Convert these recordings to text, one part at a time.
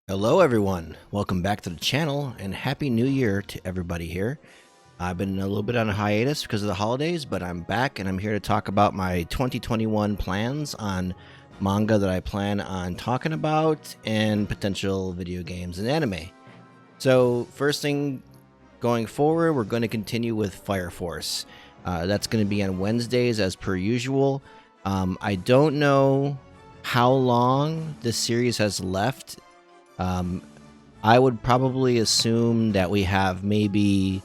Hello everyone, welcome back to the channel and happy new year to everybody here. I've been a little bit on a hiatus because of the holidays, but I'm back and I'm here to talk about my 2021 plans on manga that I plan on talking about and potential video games and anime. So first thing going forward, we're going to continue with Fire Force. That's going to be on Wednesdays as per usual. I don't know how long this series has left. I would probably assume that we have maybe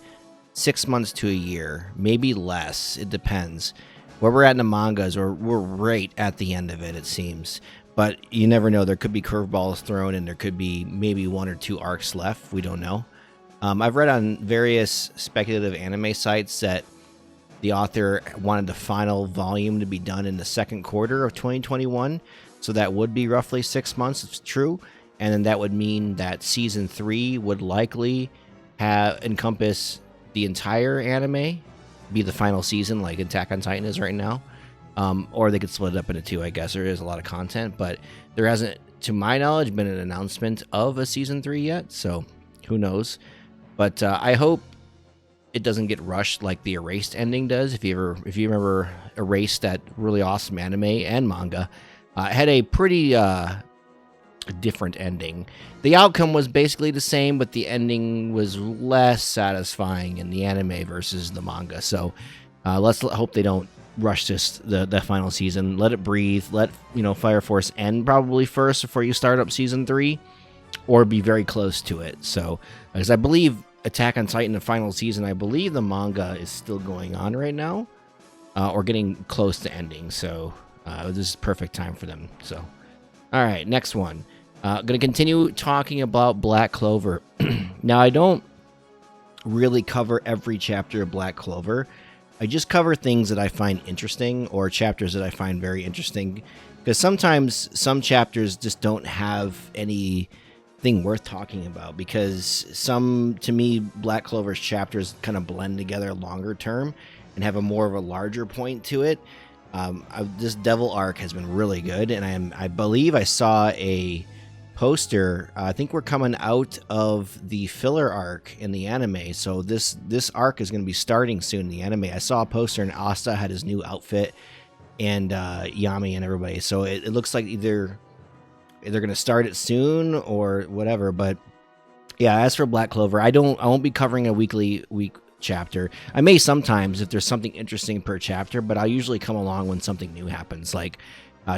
6 months to a year, maybe less. It depends. Where we're at in the mangas, we're right at the end of it, it seems. But you never know. There could be curveballs thrown, and there could be maybe 1 or 2 arcs left. We don't know. I've read on various speculative anime sites that the author wanted the final volume to be done in the second quarter of 2021. So that would be roughly 6 months. It's true. And then that would mean that season 3 would likely encompass the entire anime, be the final season like Attack on Titan is right now. Or they could split it up into 2, I guess. There is a lot of content, but there hasn't, to my knowledge, been an announcement of a season 3 yet, so who knows. But I hope it doesn't get rushed like the Erased ending does. If you remember Erased, that really awesome anime and manga, had a pretty different ending. The outcome was basically the same, but the ending was less satisfying in the anime versus the manga. So let's hope they don't rush the final season. Let it breathe. Let Fire Force end probably first before you start up season 3, or be very close to it. So because I believe Attack on Titan, the final season, I believe the manga is still going on right now, or getting close to ending. So this is perfect time for them. So all right, next one. Going to continue talking about Black Clover. Now, I don't really cover every chapter of Black Clover. I just cover things that I find interesting, or chapters that I find very interesting, because sometimes some chapters just don't have anything worth talking about, because to me, Black Clover's chapters kind of blend together longer term and have a more of a larger point to it. This Devil arc has been really good, and I believe I saw a poster. I think we're coming out of the filler arc in the anime, so this arc is going to be starting soon in the anime. I saw a poster and Asta had his new outfit, and Yami and everybody, so it looks like either they're going to start it soon or whatever. But yeah, as for Black Clover, I won't be covering a week chapter. I may sometimes if there's something interesting per chapter, but I'll usually come along when something new happens, like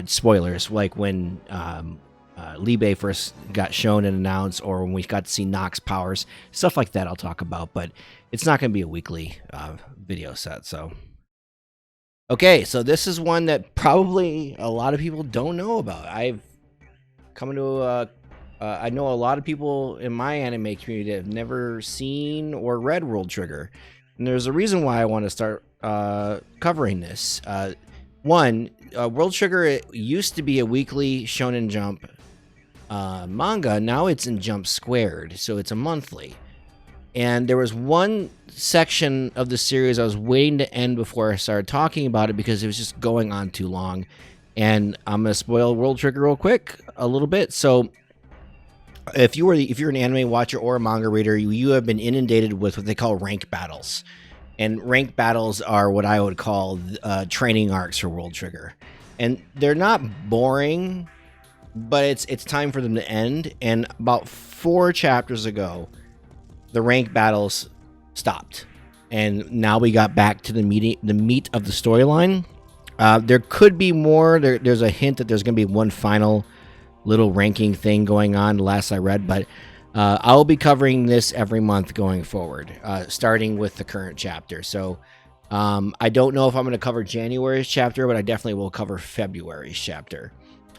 spoilers, like when Libe first got shown and announced, or when we got to see Nox powers, stuff like that I'll talk about, but it's not going to be a weekly video set. So okay, so this is one that probably a lot of people don't know about. I've come to I know a lot of people in my anime community that have never seen or read World Trigger, and there's a reason why I want to start covering this. One, World Trigger, it used to be a weekly Shonen Jump manga. Now it's in Jump Squared, so it's a monthly. And there was one section of the series I was waiting to end before I started talking about it, because it was just going on too long. And I'm going to spoil World Trigger real quick a little bit. So if you're an anime watcher or a manga reader, you have been inundated with what they call rank battles. And rank battles are what I would call training arcs for World Trigger. And they're not boring, but it's time for them to end. And about 4 chapters ago, the rank battles stopped. And now we got back to the meat of the storyline. There could be more. There's a hint that there's going to be one final little ranking thing going on, last I read, but I'll be covering this every month going forward, starting with the current chapter. So I don't know if I'm going to cover January's chapter, but I definitely will cover February's chapter.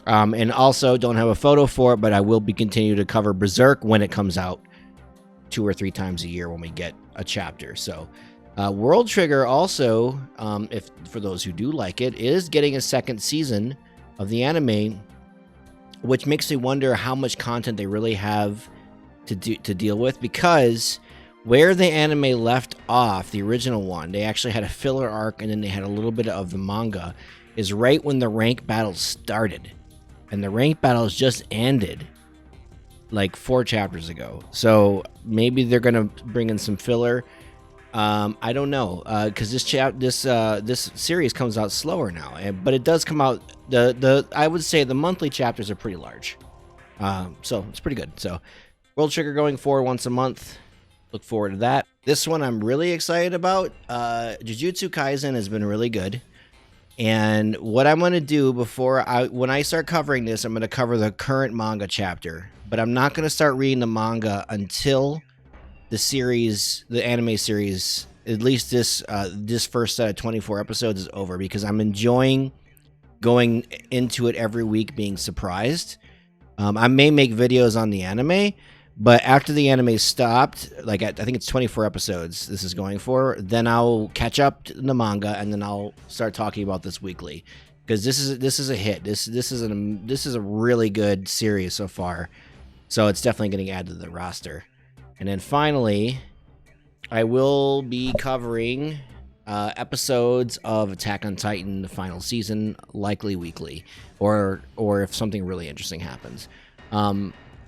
And also don't have a photo for it, but I will be continuing to cover Berserk when it comes out 2 or 3 times a year when we get a chapter. So World Trigger also, if for those who do like it, is getting a second season of the anime, which makes me wonder how much content they really have to deal with, because where the anime left off, the original one, they actually had a filler arc and then they had a little bit of the manga, is right when the rank battles started. And the rank battles just ended. like 4 chapters ago. So maybe they're gonna bring in some filler. I don't know, because this series comes out slower now, but it does come out. I would say the monthly chapters are pretty large, so it's pretty good. So World Trigger going forward once a month. Look forward to that. This one I'm really excited about. Jujutsu Kaisen has been really good. And what I'm going to do when I start covering this, I'm going to cover the current manga chapter. But I'm not going to start reading the manga until the anime series, at least this first set of 24 episodes is over, because I'm enjoying going into it every week being surprised. I may make videos on the anime, but after the anime stopped, like I think it's 24 episodes this is going for, then I'll catch up to the manga, and then I'll start talking about this weekly, because this is a hit. This is a really good series so far, so it's definitely getting added to the roster. And then finally, I will be covering episodes of Attack on Titan, the final season, likely weekly, or if something really interesting happens.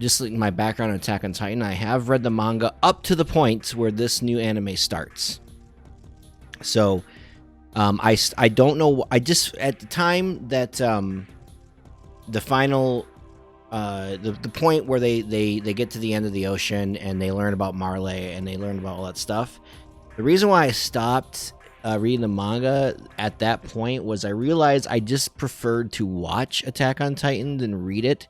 Just like my background on Attack on Titan, I have read the manga up to the point where this new anime starts. So I don't know. I just, at the time that the final the point where they get to the end of the ocean and they learn about Marley and they learn about all that stuff, the reason why I stopped reading the manga at that point was I realized I just preferred to watch Attack on Titan than read it.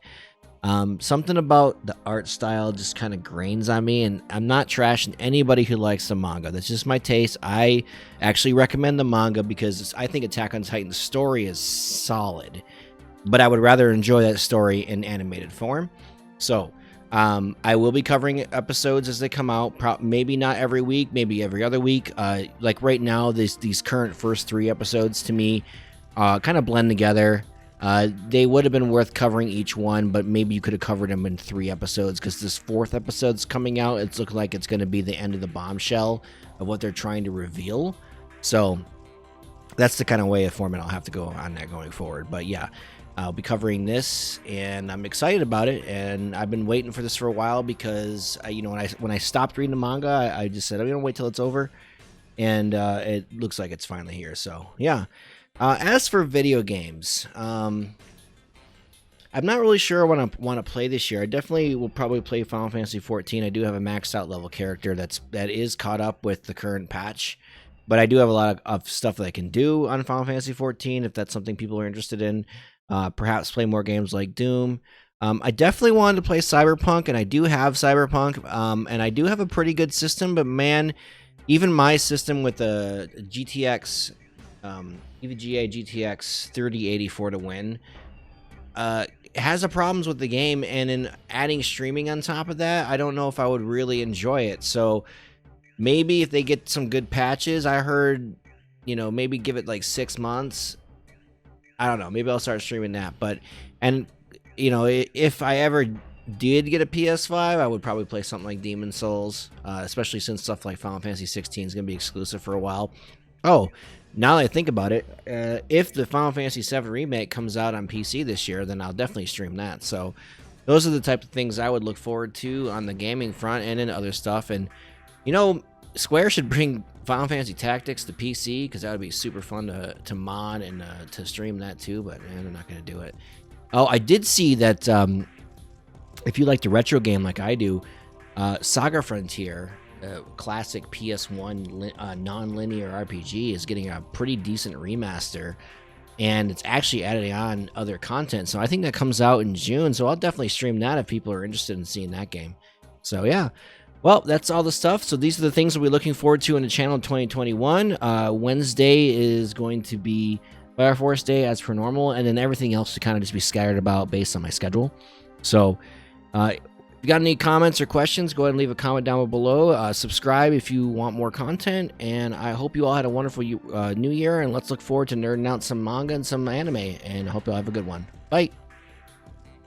Something about the art style just kind of grains on me, and I'm not trashing anybody who likes the manga. That's just my taste. I actually recommend the manga because I think Attack on Titan's story is solid, but I would rather enjoy that story in animated form. So I will be covering episodes as they come out. Maybe not every week, maybe every other week. Like right now, these current first 3 episodes to me kind of blend together. They would have been worth covering each one, but maybe you could have covered them in 3 episodes, because this 4th episode's coming out. It's looking like it's going to be the end of the bombshell of what they're trying to reveal. So that's the kind of way of format I'll have to go on that going forward. But yeah, I'll be covering this, and I'm excited about it. And I've been waiting for this for a while because when I stopped reading the manga, I just said I'm gonna wait till it's over, and it looks like it's finally here. So yeah. As for video games, I'm not really sure what I want to play this year. I definitely will probably play Final Fantasy 14. I do have a maxed out level character that is caught up with the current patch, but I do have a lot of stuff that I can do on Final Fantasy 14 if that's something people are interested in. Perhaps play more games like Doom. I definitely wanted to play Cyberpunk, and I do have Cyberpunk, and I do have a pretty good system, but man, even my system with the GTX EVGA GTX 3084 to win has a problems with the game, and in adding streaming on top of that, I don't know if I would really enjoy it. So maybe if they get some good patches, I heard, maybe give it like 6 months. I don't know, maybe I'll start streaming that. But if I ever did get a PS5, I would probably play something like Demon's Souls, especially since stuff like Final Fantasy 16 is going to be exclusive for a while. Oh, now that I think about it, if the Final Fantasy VII Remake comes out on PC this year, then I'll definitely stream that. So those are the type of things I would look forward to on the gaming front and in other stuff. And, Square should bring Final Fantasy Tactics to PC, because that would be super fun to mod and to stream that too, but they're not going to do it. Oh, I did see that if you like the retro game like I do, Saga Frontier, classic PS1 non-linear RPG, is getting a pretty decent remaster, and it's actually adding on other content. So I think that comes out in June, so I'll definitely stream that if people are interested in seeing that game. So yeah, well, that's all the stuff. So these are the things we'll be looking forward to in the channel in 2021. Wednesday is going to be Fire Force Day as per normal, and then everything else to kind of just be scattered about based on my schedule. So if you got any comments or questions, go ahead and leave a comment down below. Subscribe if you want more content, and I hope you all had a wonderful new year, and let's look forward to nerding out some manga and some anime, and I hope you all have a good one. Bye!